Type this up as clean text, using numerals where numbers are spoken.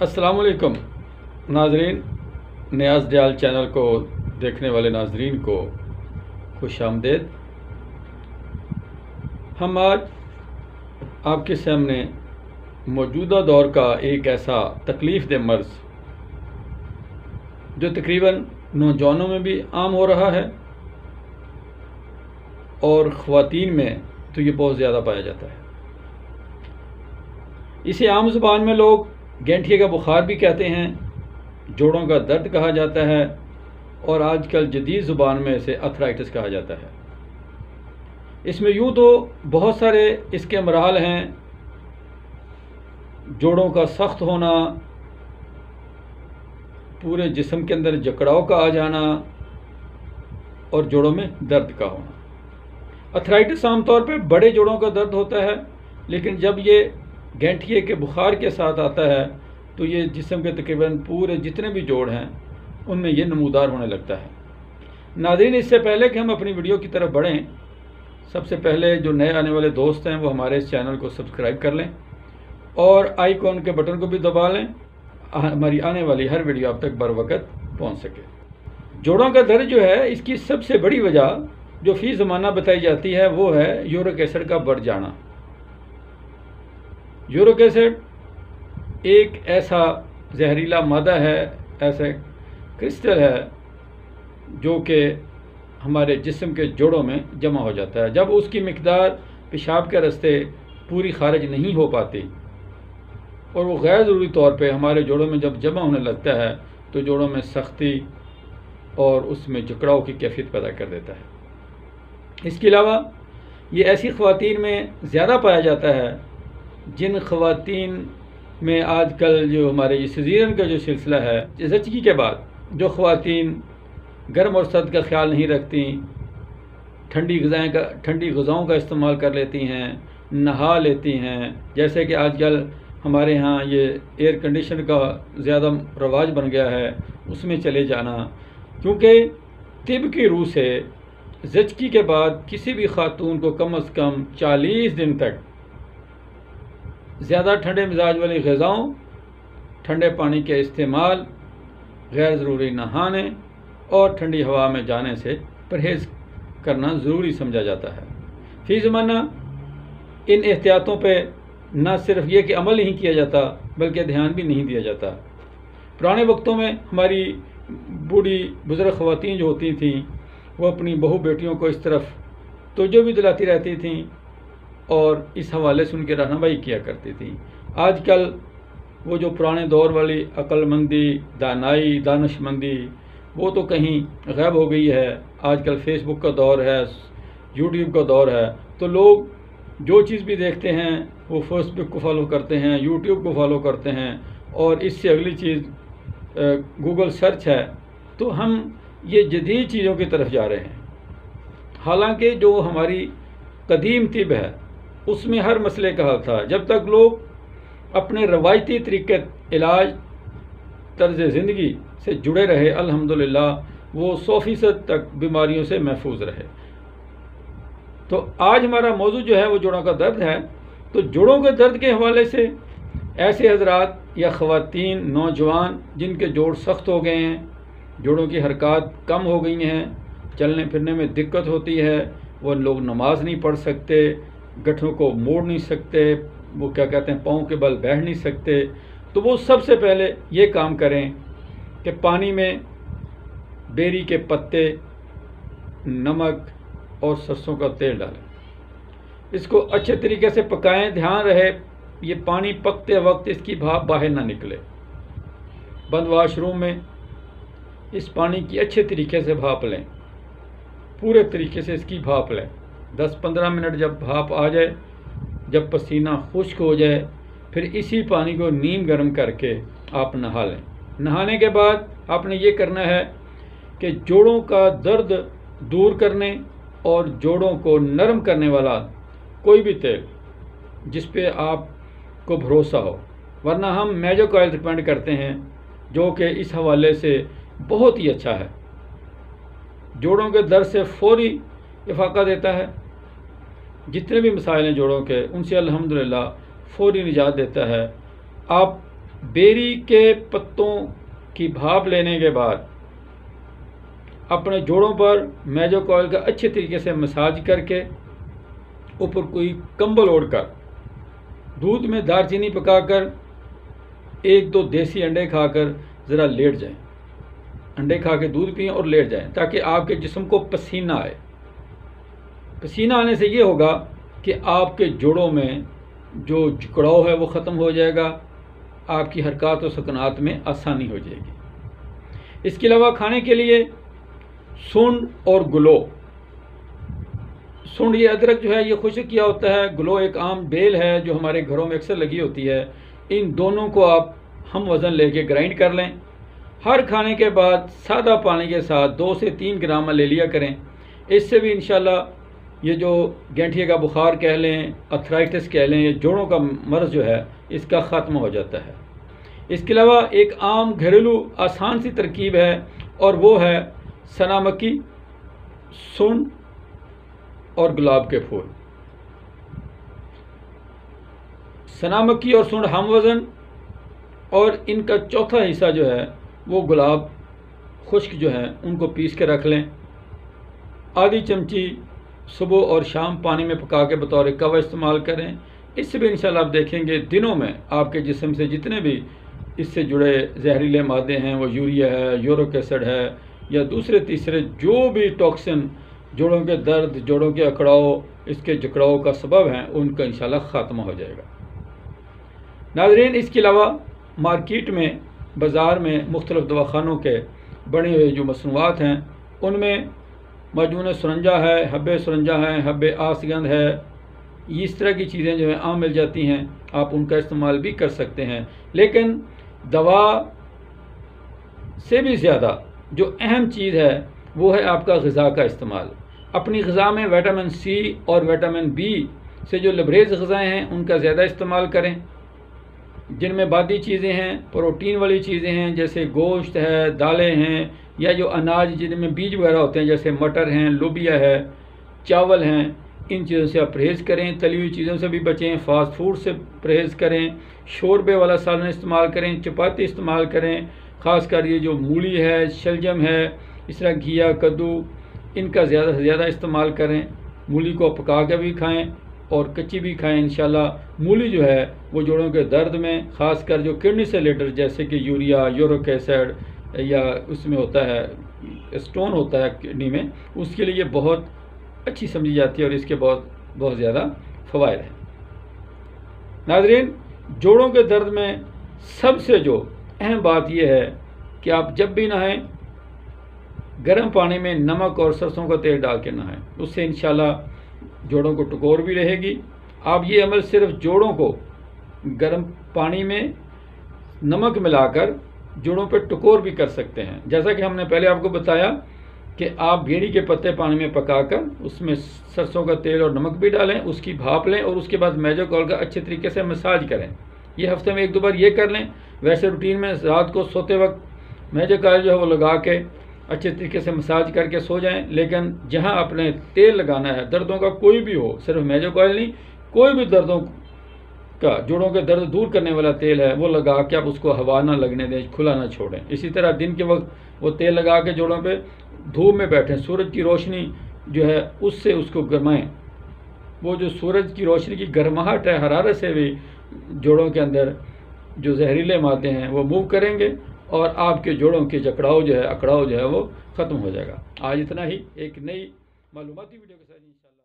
السلام علیکم ناظرین، نیاز ڈیال چینل کو دیکھنے والے ناظرین کو خوش آمدید۔ ہم آج آپ کے سامنے موجودہ دور کا ایک ایسا تکلیف دہ مرض جو تقریباً نوجوانوں میں بھی عام ہو رہا ہے اور خواتین میں تو یہ بہت زیادہ پایا جاتا ہے۔ اسے عام زبان میں لوگ گینٹھیے کا بخار بھی کہتے ہیں، جوڑوں کا درد کہا جاتا ہے، اور آج کل جدید زبان میں اسے ارتھرائٹس کہا جاتا ہے۔ اس میں یوں تو بہت سارے اس کے مراحل ہیں: جوڑوں کا سخت ہونا، پورے جسم کے اندر جکڑاؤ کا آ جانا، اور جوڑوں میں درد کا ہونا۔ ارتھرائٹس عام طور پہ بڑے جوڑوں کا درد ہوتا ہے، لیکن جب یہ گینٹھیے کے بخار کے ساتھ آتا ہے تو یہ جسم کے تقریباً پورے جتنے بھی جوڑ ہیں ان میں یہ نمودار ہونے لگتا ہے۔ ناظرین، اس سے پہلے کہ ہم اپنی ویڈیو کی طرف بڑھیں، سب سے پہلے جو نئے آنے والے دوست ہیں وہ ہمارے اس چینل کو سبسکرائب کر لیں اور آئیکن کے بٹن کو بھی دبا لیں، ہماری آنے والی ہر ویڈیو آپ تک بر وقت پہنچ سکے۔ جوڑوں کا درد جو ہے، اس کی سب سے بڑی وجہ جو فی زمانہ بتائی جاتی ہے وہ ہے یورک ایسڈ کا بڑھ جانا۔ یورک ایسڈ ایک ایسا زہریلا مادہ ہے، ایسا کرسٹل ہے جو کہ ہمارے جسم کے جوڑوں میں جمع ہو جاتا ہے۔ جب اس کی مقدار پیشاب کے راستے پوری خارج نہیں ہو پاتی اور وہ غیر ضروری طور پہ ہمارے جوڑوں میں جب جمع ہونے لگتا ہے تو جوڑوں میں سختی اور اس میں جکڑاؤ کی کیفیت پیدا کر دیتا ہے۔ اس کے علاوہ یہ ایسی خواتین میں زیادہ پایا جاتا ہے جن خواتین میں آج کل جو ہمارے یہ سیزرین کا جو سلسلہ ہے، زچگی کے بعد جو خواتین گرم اور سرد کا خیال نہیں رکھتی، ٹھنڈی غذاؤں کا استعمال کر لیتی ہیں، نہا لیتی ہیں، جیسے کہ آج کل ہمارے ہاں یہ ایئر کنڈیشن کا زیادہ رواج بن گیا ہے، اس میں چلے جانا، کیونکہ طب کی روح سے زچگی کے بعد کسی بھی خاتون کو کم از کم 40 دن تک زیادہ ٹھنڈے مزاج والی غذاؤں، ٹھنڈے پانی کے استعمال، غیر ضروری نہانے اور ٹھنڈی ہوا میں جانے سے پرہیز کرنا ضروری سمجھا جاتا ہے۔ فی زمانہ ان احتیاطوں پہ نہ صرف یہ کہ عمل نہیں کیا جاتا بلکہ دھیان بھی نہیں دیا جاتا۔ پرانے وقتوں میں ہماری بوڑھی بزرگ خواتین جو ہوتی تھیں وہ اپنی بہو بیٹیوں کو اس طرف توجہ بھی دلاتی رہتی تھیں اور اس حوالے سے ان کی رہنمائی کیا کرتی تھیں۔ آج کل وہ جو پرانے دور والی عقل مندی، دانائی، دانش مندی وہ تو کہیں غائب ہو گئی ہے۔ آج کل فیس بک کا دور ہے، یوٹیوب کا دور ہے، تو لوگ جو چیز بھی دیکھتے ہیں وہ فیس بک کو فالو کرتے ہیں، یوٹیوب کو فالو کرتے ہیں، اور اس سے اگلی چیز گوگل سرچ ہے۔ تو ہم یہ جدید چیزوں کی طرف جا رہے ہیں، حالانکہ جو ہماری قدیم طب ہے اس میں ہر مسئلے کا حل تھا۔ جب تک لوگ اپنے روایتی طریقے علاج، طرز زندگی سے جڑے رہے، الحمدللہ وہ 100% تک بیماریوں سے محفوظ رہے۔ تو آج ہمارا موضوع جو ہے وہ جوڑوں کا درد ہے۔ تو جوڑوں کے درد کے حوالے سے ایسے حضرات یا خواتین، نوجوان جن کے جوڑ سخت ہو گئے ہیں، جوڑوں کی حرکات کم ہو گئی ہیں، چلنے پھرنے میں دقت ہوتی ہے، وہ لوگ نماز نہیں پڑھ سکتے، گٹھوں کو موڑ نہیں سکتے، وہ کیا کہتے ہیں پاؤں کے بل بیٹھ نہیں سکتے، تو وہ سب سے پہلے یہ کام کریں کہ پانی میں بیری کے پتے، نمک اور سرسوں کا تیل ڈالیں، اس کو اچھے طریقے سے پکائیں۔ دھیان رہے یہ پانی پکتے وقت اس کی بھاپ باہر نہ نکلے۔ بند واش روم میں اس پانی کی اچھے طریقے سے بھاپ لیں، پورے طریقے سے اس کی بھاپ لیں۔ 10-15 منٹ جب بھاپ آ جائے، جب پسینہ خشک ہو جائے، پھر اسی پانی کو نیم گرم کر کے آپ نہا لیں۔ نہانے کے بعد آپ نے یہ کرنا ہے کہ جوڑوں کا درد دور کرنے اور جوڑوں کو نرم کرنے والا کوئی بھی تیل جس پہ آپ کو بھروسہ ہو، ورنہ ہم میجک آئل ریکمینڈ کرتے ہیں جو کہ اس حوالے سے بہت ہی اچھا ہے، جوڑوں کے درد سے فوری افاقہ دیتا ہے۔ جتنے بھی مسائل ہیں جوڑوں کے ان سے الحمدللہ فوری نجات دیتا ہے۔ آپ بیری کے پتوں کی بھاپ لینے کے بعد اپنے جوڑوں پر میجک آئل کا اچھے طریقے سے مساج کر کے اوپر کوئی کمبل اوڑھ کر دودھ میں دار چینی پکا کر 1-2 دیسی انڈے کھا کر ذرا لیٹ جائیں. انڈے کھا کے دودھ پئیں اور لیٹ جائیں تاکہ آپ کے جسم کو پسینہ آئے. پسینہ آنے سے یہ ہوگا کہ آپ کے جوڑوں میں جو جکڑاؤ ہے وہ ختم ہو جائے گا، آپ کی حرکات و سکنات میں آسانی ہو جائے گی. اس کے علاوہ کھانے کے لیے سونڈ اور گلو. سونڈ یہ ادرک جو ہے یہ خشک کیا ہوتا ہے، گلو ایک عام بیل ہے جو ہمارے گھروں میں اکثر لگی ہوتی ہے. ان دونوں کو آپ ہم وزن لے کے گرائنڈ کر لیں. ہر کھانے کے بعد سادہ پانی کے ساتھ 2 سے 3 گرام لے لیا کریں. اس سے بھی انشاءاللہ یہ جو گینٹھیے کا بخار کہہ لیں، ارتھرائٹس کہہ لیں، یہ جوڑوں کا مرض جو ہے اس کا خاتمہ ہو جاتا ہے. اس کے علاوہ ایک عام گھریلو آسان سی ترکیب ہے اور وہ ہے سنا مکی، سونڈ اور گلاب کے پھول. سنا مکی اور سونڈ ہم وزن اور ان کا چوتھا حصہ جو ہے وہ گلاب خشک جو ہیں ان کو پیس کے رکھ لیں. آدھی چمچی صبح اور شام پانی میں پکا کے بطور قہوہ استعمال کریں. اس سے بھی انشاءاللہ آپ دیکھیں گے دنوں میں آپ کے جسم سے جتنے بھی اس سے جڑے زہریلے مادے ہیں، وہ یوریا ہے، یورک ایسڈ ہے یا دوسرے تیسرے جو بھی ٹاکسن جوڑوں کے درد، جوڑوں کے اکڑاؤ، اس کے جکڑاؤ کا سبب ہیں، ان کا انشاءاللہ خاتمہ ہو جائے گا. ناظرین، اس کے علاوہ مارکیٹ میں، بازار میں مختلف دواخانوں کے بنے ہوئے جو مصنوعات ہیں ان میں معجون سرنجا ہے، حب سرنجا ہے، حب آسگند ہے، اس طرح کی چیزیں جو ہیں عام مل جاتی ہیں. آپ ان کا استعمال بھی کر سکتے ہیں. لیکن دوا سے بھی زیادہ جو اہم چیز ہے وہ ہے آپ کا غذا کا استعمال. اپنی غذا میں وٹامن سی اور وٹامن بی سے جو لبریز غذائیں ہیں ان کا زیادہ استعمال کریں، جن میں بادی چیزیں ہیں، پروٹین والی چیزیں ہیں جیسے گوشت ہے، دالیں ہیں، یا جو اناج جن میں بیج وغیرہ ہوتے ہیں جیسے مٹر ہیں، لوبیا ہے، چاول ہیں. ان چیزوں سے آپ پرہیز کریں. تلی ہوئی چیزوں سے بھی بچیں. فاسٹ فوڈ سے پرہیز کریں. شوربے والا سالن استعمال کریں. چپاتی استعمال کریں. خاص کر یہ جو مولی ہے، شلجم ہے، اس طرح گھیا، کدو، ان کا زیادہ سے زیادہ استعمال کریں. مولی کو پکا کے بھی کھائیں اور کچی بھی کھائیں. انشاءاللہ مولی جو ہے وہ جوڑوں کے درد میں، خاص کر جو کڈنی سے ریلیٹڈ جیسے کہ یوریا، یورک ایسڈ یا اس میں ہوتا ہے اسٹون ہوتا ہے کڈنی میں، اس کے لیے یہ بہت اچھی سمجھی جاتی ہے اور اس کے بہت زیادہ فوائد ہیں. ناظرین، جوڑوں کے درد میں سب سے جو اہم بات یہ ہے کہ آپ جب بھی نہائیں گرم پانی میں نمک اور سرسوں کا تیل ڈال کے نہائیں. اس سے انشاءاللہ جوڑوں کو ٹکور بھی رہے گی. آپ یہ عمل صرف جوڑوں کو گرم پانی میں نمک ملا کر جوڑوں پہ ٹکور بھی کر سکتے ہیں. جیسا کہ ہم نے پہلے آپ کو بتایا کہ آپ بیری کے پتے پانی میں پکا کر اس میں سرسوں کا تیل اور نمک بھی ڈالیں، اس کی بھاپ لیں اور اس کے بعد میجک آئل کا اچھے طریقے سے مساج کریں. یہ ہفتے میں 1-2 بار یہ کر لیں. ویسے روٹین میں رات کو سوتے وقت میجک آئل جو ہے وہ لگا کے اچھے طریقے سے مساج کر کے سو جائیں. لیکن جہاں آپ نے تیل لگانا ہے، دردوں کا کوئی بھی ہو، صرف میجک آئل نہیں، کوئی بھی دردوں کا، جوڑوں کے درد دور کرنے والا تیل ہے وہ لگا کے آپ اس کو ہوا نہ لگنے دیں، کھلا نہ چھوڑیں. اسی طرح دن کے وقت وہ تیل لگا کے جوڑوں پہ دھوپ میں بیٹھیں. سورج کی روشنی جو ہے اس سے اس کو گرمائیں. وہ جو سورج کی روشنی کی گرماہٹ ہے، حرارت سے بھی جوڑوں کے اندر جو زہریلے مادے ہیں وہ موو کریں گے اور آپ کے جوڑوں کے جکڑاؤ جو ہے، اکڑاؤ جو ہے وہ ختم ہو جائے گا. آج اتنا ہی. ایک نئی معلوماتی ویڈیو کے ساتھ انشاءاللہ